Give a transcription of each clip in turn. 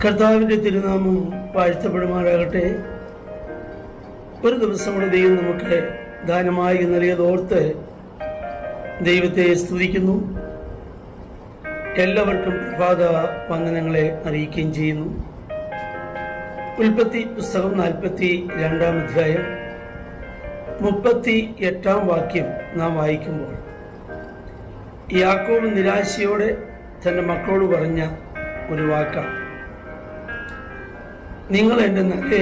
കർത്താവിൻ്റെ തിരുനാമം വാഴ്ത്തപ്പെടുമാറാകട്ടെ. ഒരു ദിവസം കൂടെ ദൈവം നമുക്ക് ദാനമായി നൽകിയതോർത്ത് ദൈവത്തെ സ്തുതിക്കുന്നു. എല്ലാവർക്കും പ്രഭാത വന്ദനങ്ങളെ അറിയിക്കുകയും ചെയ്യുന്നു. ഉൽപ്പത്തി പുസ്തകം 42-ാം അധ്യായം 38-ാം വാക്യം നാം വായിക്കുമ്പോൾ യാക്കോബ് നിരാശയോടെ തൻ്റെ മക്കളോട് പറഞ്ഞ ഒരു വാക്കാണ്: നിങ്ങൾ എൻ്റെ നല്ലെ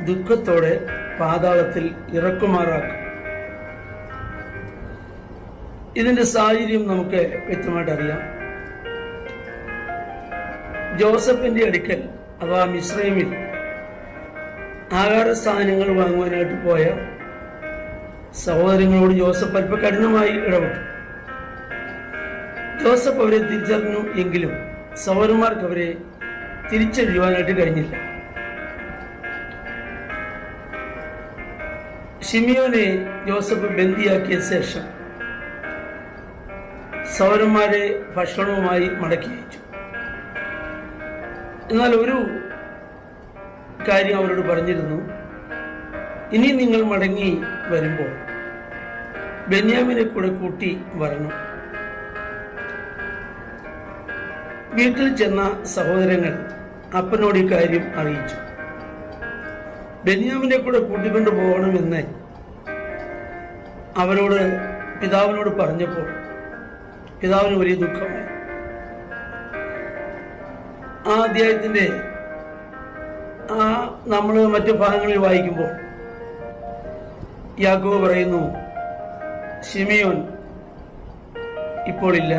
ദുഃഖത്തോടെ പാതാളത്തിൽ ഇറക്കുമാറാക്കും. ഇതിൻ്റെ സാഹചര്യം നമുക്ക് വ്യക്തമായിട്ട് അറിയാം. ജോസഫിന്റെ അടുക്കൽ അഥവാ മിസ്രൈമിൽ ആഹാര സാധനങ്ങൾ വാങ്ങുവാനായിട്ട് പോയ സഹോദരങ്ങളോട് ജോസഫ് അല്പ കഠിനമായി ഇടപെട്ടു. ജോസഫ് അവരെ തിരിച്ചറിഞ്ഞു എങ്കിലും സഹോദരന്മാർക്ക് അവരെ തിരിച്ചറിയുവാനായിട്ട് കഴിഞ്ഞില്ല. ശിമിയോനെ ജോസഫ് ബന്ദിയാക്കിയ ശേഷം സഹോദരന്മാരെ ഭക്ഷണവുമായി മടക്കി അയച്ചു. എന്നാൽ ഒരു കാര്യം അവരോട് പറഞ്ഞിരുന്നു: ഇനി നിങ്ങൾ മടങ്ങി വരുമ്പോൾ ബെന്യാമിനെ കൂടെ കൂട്ടി വരണം. വീട്ടിൽ ചെന്ന സഹോദരങ്ങൾ അപ്പനോട് ഈ കാര്യം അറിയിച്ചു. ബെന്യാമിനെ കൂടെ കൂട്ടിക്കൊണ്ടു പോകണമെന്ന് അവരോട് പിതാവിനോട് പറഞ്ഞപ്പോൾ പിതാവിന് വലിയ ദുഃഖമായി. ആ അധ്യായത്തിന്റെ നമ്മൾ മറ്റു ഭാഗങ്ങളിൽ വായിക്കുമ്പോൾ യാക്കോബ് പറയുന്നു, ശിമിയോൻ ഇപ്പോൾ ഇല്ല,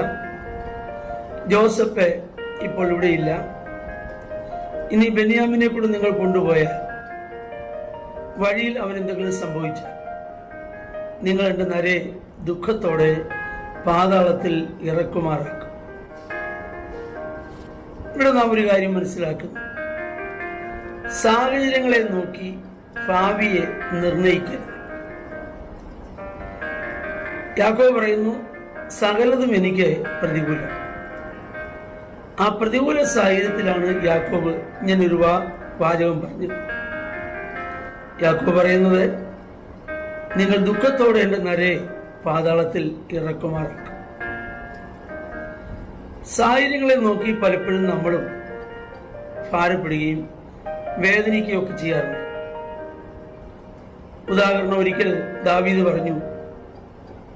ജോസഫ് ഇപ്പോൾ ഇവിടെ ഇല്ല. ഇനി ബെന്യാമിനെ കൂടെ നിങ്ങൾ കൊണ്ടുപോയാൽ വഴിയിൽ അവനെന്തെങ്കിലും സംഭവിച്ചാൽ നിങ്ങൾ എൻ്റെ നരെ ദുഃഖത്തോടെ പാതാളത്തിൽ ഇറക്കുമാറാക്കും. ഇവിടെ നാം ഒരു കാര്യം മനസ്സിലാക്കുന്നു: സാഹചര്യങ്ങളെ നോക്കി ഭാവിയെ നിർണയിക്കരുത്. യാക്കോബ് പറയുന്നു, സകലതും എനിക്ക് പ്രതികൂലം. ആ പ്രതികൂല സാഹചര്യത്തിലാണ് യാക്കോബ് ഞാനൊരു വാചകം പറഞ്ഞത്. യാക്കോബ് പറയുന്നത്, നിങ്ങൾ ദുഃഖത്തോടെ എൻ്റെ നരെ പാതാളത്തിൽ ഇറക്കുമാറാക്കും. സാഹചര്യങ്ങളെ നോക്കി പലപ്പോഴും നമ്മളും ഭാരപ്പെടുകയും വേദനിക്കുകയും ഒക്കെ ചെയ്യാറുണ്ട്. ഉദാഹരണം, ഒരിക്കൽ ദാവീദ് പറഞ്ഞു,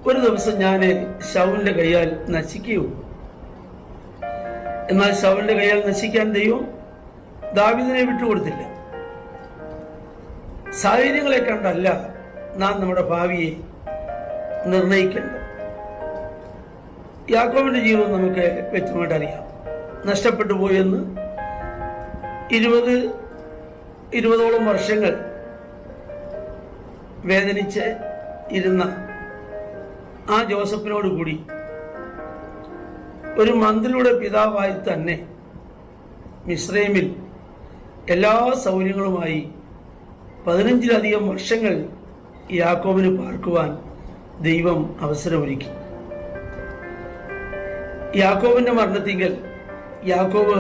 ഒരു ദിവസം ഞാൻ ശൗലിന്റെ കയ്യാൽ നശിക്കുകയുള്ളൂ. എന്നാൽ ശൗലിന്റെ കയ്യാൽ നശിക്കാൻ ദൈവം ദാവീദിനെ വിട്ടുകൊടുത്തില്ല. സാഹചര്യങ്ങളെ കണ്ടല്ല നാം നമ്മുടെ ഭാവിയെ നിർണയിക്കേണ്ടത്. യാക്കോബിന്റെ ജീവിതം നമുക്ക് വ്യക്തമായിട്ട് അറിയാം. നഷ്ടപ്പെട്ടു പോയെന്ന് 20ഓളം വർഷങ്ങൾ വേദനിച്ച് ഇരുന്ന ആ ജോസഫിനോട് കൂടി ഒരു മന്ത്രിയുടെ പിതാവായി തന്നെ മിസ്രൈമിൽ എല്ലാ സൗകര്യങ്ങളുമായി 15ലധികം വർഷങ്ങൾ യാക്കോബിന് പാർക്കുവാൻ ദൈവം അവസരമൊരുക്കി. യാക്കോബിന്റെ മരണത്തിങ്കൽ യാക്കോബ്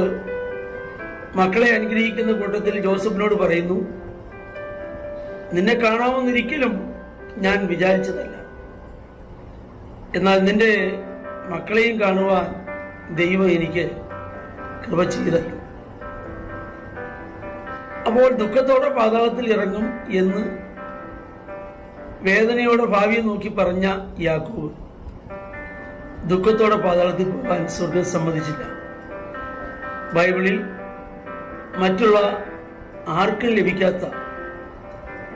മക്കളെ അനുഗ്രഹിക്കുന്ന കൂട്ടത്തിൽ ജോസഫിനോട് പറയുന്നു, നിന്നെ കാണാമെന്നൊരിക്കലും ഞാൻ വിചാരിച്ചതല്ല, എന്നാൽ നിന്റെ മക്കളെയും കാണുവാൻ ദൈവം എനിക്ക് കൃപ ചെയ്തല്ലോ. അപ്പോൾ ദുഃഖത്തോടെ പാതാളത്തിൽ ഇറങ്ങും എന്ന് വേദനയോടെ ഭാവിയെ നോക്കി പറഞ്ഞ യാക്കോബ് ദുഃഖത്തോടെ പാതാളത്തിൽ പോകാൻ സ്വർഗം സമ്മതിച്ചില്ല. ബൈബിളിൽ മറ്റുള്ള ആർക്കും ലഭിക്കാത്ത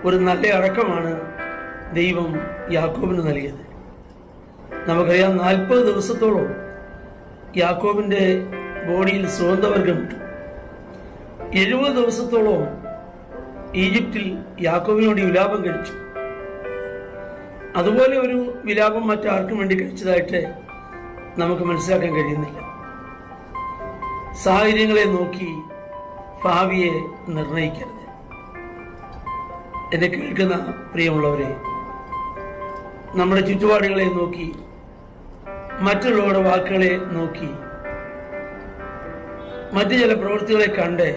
ഒരു നല്ല അടക്കമാണ് ദൈവം യാക്കോബിന് നൽകിയത്. നമുക്കറിയാം, 40 ദിവസത്തോളം യാക്കോബിന്റെ ബോഡിയിൽ സുഗന്ധവർഗം ഇട്ടു. 70 ദിവസത്തോളം ഈജിപ്തിൽ യാക്കോബിനോട് വിലാപം കഴിച്ചു. അതുപോലെ ഒരു വിലാപം മറ്റാർക്കും വേണ്ടി കഴിച്ചതായിട്ട് നമുക്ക് മനസ്സിലാക്കാൻ കഴിയുന്നില്ല. സാഹചര്യങ്ങളെ നോക്കി ഭാവിയെ നിർണയിക്കരുത്. എന്നെ കേൾക്കുന്ന പ്രിയമുള്ളവരെ, നമ്മുടെ ചുറ്റുപാടുകളെ നോക്കി, മറ്റുള്ളവരുടെ വാക്കുകളെ നോക്കി മറ്റു ചില പ്രവൃത്തികളെ കണ്ട്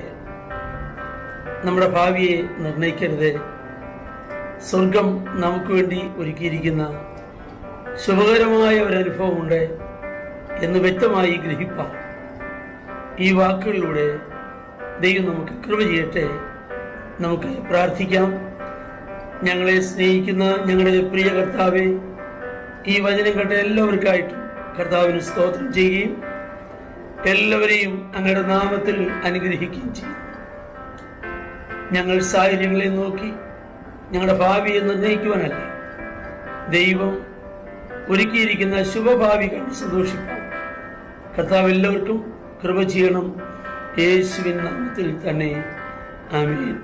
നമ്മുടെ ഭാവിയെ നിർണയിക്കരുത്. സ്വർഗം നമുക്ക് വേണ്ടി ഒരുക്കിയിരിക്കുന്ന ശുഭകരമായ ഒരനുഭവമുണ്ട് എന്ന് വ്യക്തമായി ഗ്രഹിപ്പാൻ ഈ വാക്കുകളിലൂടെ ദൈവം നമുക്ക് കൃപ ചെയ്യട്ടെ. നമുക്ക് പ്രാർത്ഥിക്കാം. ഞങ്ങളെ സ്നേഹിക്കുന്ന ഞങ്ങളുടെ പ്രിയ കർത്താവെ, ഈ വചനം കേട്ട എല്ലാവർക്കായിട്ടും കർത്താവിന് സ്തോത്രം ചെയ്യുകയും എല്ലാവരെയും അങ്ങയുടെ നാമത്തിൽ അനുഗ്രഹിക്കുകയും ചെയ്യും. ഞങ്ങൾ സാഹചര്യങ്ങളെ നോക്കി ഞങ്ങളുടെ ഭാവിയെ നിർണ്ണയിക്കുവാനല്ല, ദൈവം ഒരുക്കിയിരിക്കുന്ന ശുഭഭാവി കണ്ട് സന്തോഷിപ്പാൻ കർത്താവ് എല്ലാവർക്കും കൃപ ചെയ്യണം. യേശുവിൻ നാമത്തിൽ തന്നെ ആമേൻ.